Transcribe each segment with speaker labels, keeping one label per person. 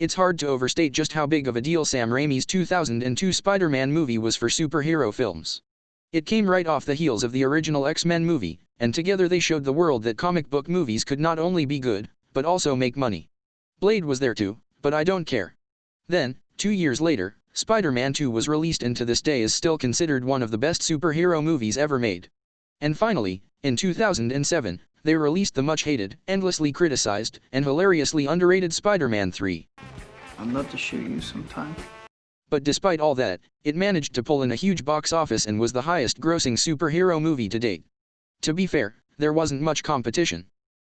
Speaker 1: It's hard to overstate just how big of a deal Sam Raimi's 2002 Spider-Man movie was for superhero films. It came right off the heels of the original X-Men movie, and together they showed the world that comic book movies could not only be good, but also make money. Blade was there too, but I don't care. Then, 2 years later, Spider-Man 2 was released and to this day is still considered one of the best superhero movies ever made. And finally, in 2007, they released the much-hated, endlessly criticized, and hilariously underrated Spider-Man 3.
Speaker 2: I'd love to shoot you sometime.
Speaker 1: But despite all that, it managed to pull in a huge box office and was the highest-grossing superhero movie to date. To be fair, there wasn't much competition.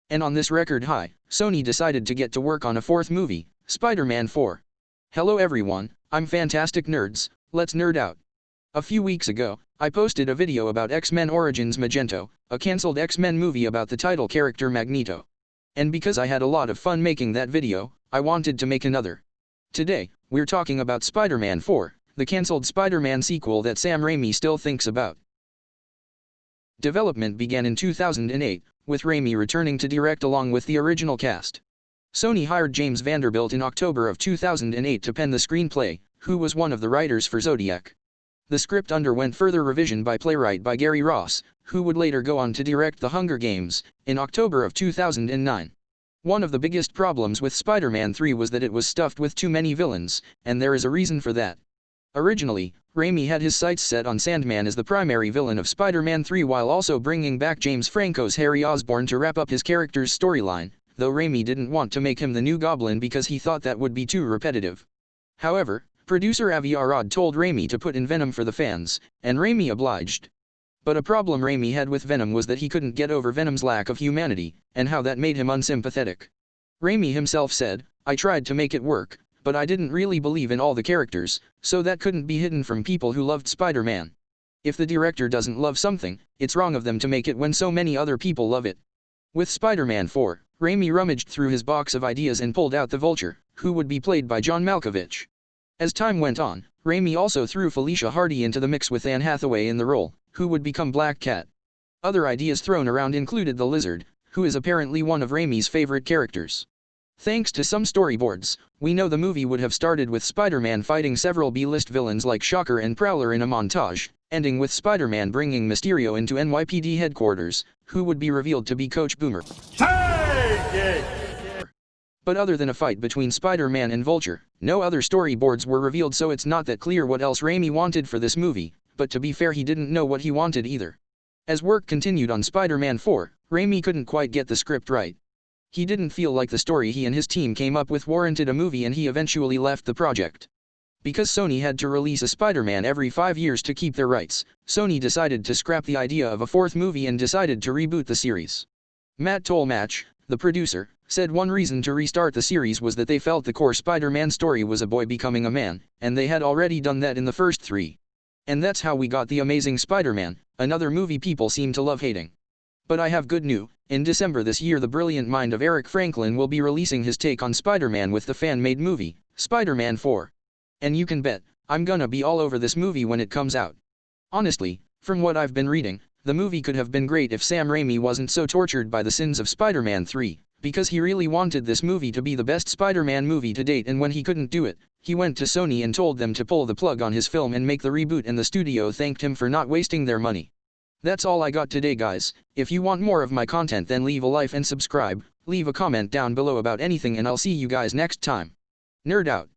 Speaker 1: And on this record high, Sony decided to get to work on a fourth movie, Spider-Man 4. Hello everyone, I'm Fantastic Nerds, let's nerd out. A few weeks ago, I posted a video about X-Men Origins Magneto, a cancelled X-Men movie about the title character Magneto. And because I had a lot of fun making that video, I wanted to make another. Today, we're talking about Spider-Man 4, the cancelled Spider-Man sequel that Sam Raimi still thinks about. Development began in 2008, with Raimi returning to direct along with the original cast. Sony hired James Vanderbilt in October of 2008 to pen the screenplay, who was one of the writers for Zodiac. The script underwent further revision by playwright Gary Ross, who would later go on to direct The Hunger Games, in October of 2009. One of the biggest problems with Spider-Man 3 was that it was stuffed with too many villains, and there is a reason for that. Originally, Raimi had his sights set on Sandman as the primary villain of Spider-Man 3 while also bringing back James Franco's Harry Osborn to wrap up his character's storyline, though Raimi didn't want to make him the new Goblin because he thought that would be too repetitive. However, producer Avi Arad told Raimi to put in Venom for the fans, and Raimi obliged. But a problem Raimi had with Venom was that he couldn't get over Venom's lack of humanity, and how that made him unsympathetic. Raimi himself said, "I tried to make it work, but I didn't really believe in all the characters, so that couldn't be hidden from people who loved Spider-Man. If the director doesn't love something, it's wrong of them to make it when so many other people love it." With Spider-Man 4, Raimi rummaged through his box of ideas and pulled out the Vulture, who would be played by John Malkovich. As time went on, Raimi also threw Felicia Hardy into the mix with Anne Hathaway in the role, who would become Black Cat. Other ideas thrown around included the Lizard, who is apparently one of Raimi's favorite characters. Thanks to some storyboards, we know the movie would have started with Spider-Man fighting several B-list villains like Shocker and Prowler in a montage, ending with Spider-Man bringing Mysterio into NYPD headquarters, who would be revealed to be Coach Boomer. Take it! But other than a fight between Spider-Man and Vulture, no other storyboards were revealed, so it's not that clear what else Raimi wanted for this movie, but to be fair, he didn't know what he wanted either. As work continued on Spider-Man 4, Raimi couldn't quite get the script right. He didn't feel like the story he and his team came up with warranted a movie, and he eventually left the project. Because Sony had to release a Spider-Man every 5 years to keep their rights, Sony decided to scrap the idea of a fourth movie and decided to reboot the series. Matt Tolmach, the producer, said one reason to restart the series was that they felt the core Spider-Man story was a boy becoming a man, and they had already done that in the first 3. And that's how we got The Amazing Spider-Man, another movie people seem to love hating. But I have good news. In December this year, the brilliant mind of Eric Franklin will be releasing his take on Spider-Man with the fan-made movie, Spider-Man 4. And you can bet, I'm gonna be all over this movie when it comes out. Honestly, from what I've been reading, the movie could have been great if Sam Raimi wasn't so tortured by the sins of Spider-Man 3, because he really wanted this movie to be the best Spider-Man movie to date, and when he couldn't do it, he went to Sony and told them to pull the plug on his film and make the reboot, and the studio thanked him for not wasting their money. That's all I got today, guys. If you want more of my content, then leave a like and subscribe, leave a comment down below about anything, and I'll see you guys next time. Nerd out.